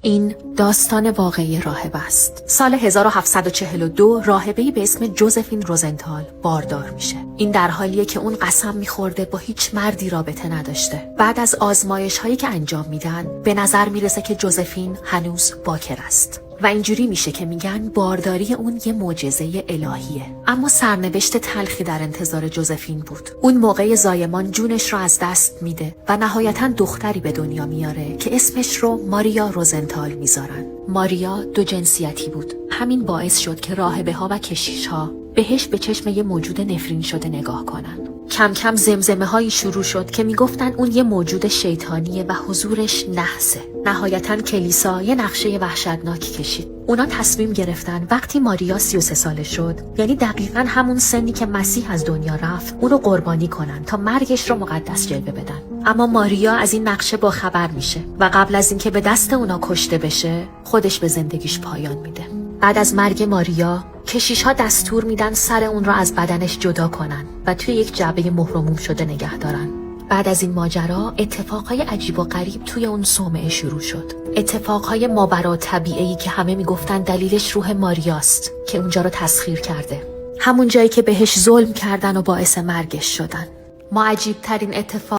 این داستان واقعی راهب است. سال 1742 راهبه‌ای به اسم جوزفین روزنتال باردار میشه. این در حالیه که اون قسم میخورده با هیچ مردی رابطه نداشته. بعد از آزمایش هایی که انجام میدن به نظر میرسه که جوزفین هنوز باکر است. و اینجوری میشه که میگن بارداری اون یه معجزه الهیه. اما سرنوشت تلخی در انتظار جوزفین بود. اون موقع زایمان جونش رو از دست میده و نهایتاً دختری به دنیا میاره که اسمش رو ماریا روزنتال میذارن. ماریا دو جنسیتی بود. همین باعث شد که راهبه‌ها و کشیش‌ها بهش به چشم یه موجود نفرین شده نگاه کنن. کم کم زمزمه هایی شروع شد که میگفتن اون یه موجود شیطانیه و حضورش نحسه. نهایتاً کلیسا یه نقشه وحشتناکی کشید. اونا تصمیم گرفتن وقتی ماریا 33 ساله شد، یعنی دقیقاً همون سنی که مسیح از دنیا رفت، اونو قربانی کنن تا مرگش رو مقدس جلوه بدن. اما ماریا از این نقشه با خبر میشه و قبل از اینکه به دست اونا کشته بشه، خودش به زندگیش پایان میده. بعد از مرگ ماریا، کشیش‌ها دستور میدن سر اون را از بدنش جدا کنن و توی یک جعبه مهرموم شده نگه دارن. بعد از این ماجرا اتفاقهای عجیب و غریب توی اون صومعه شروع شد. اتفاقهای ماورا طبیعی که همه میگفتن دلیلش روح ماریاست که اونجا رو تسخیر کرده. همون جایی که بهش ظلم کردن و باعث مرگش شدن. ما عجیب ترین اتفاق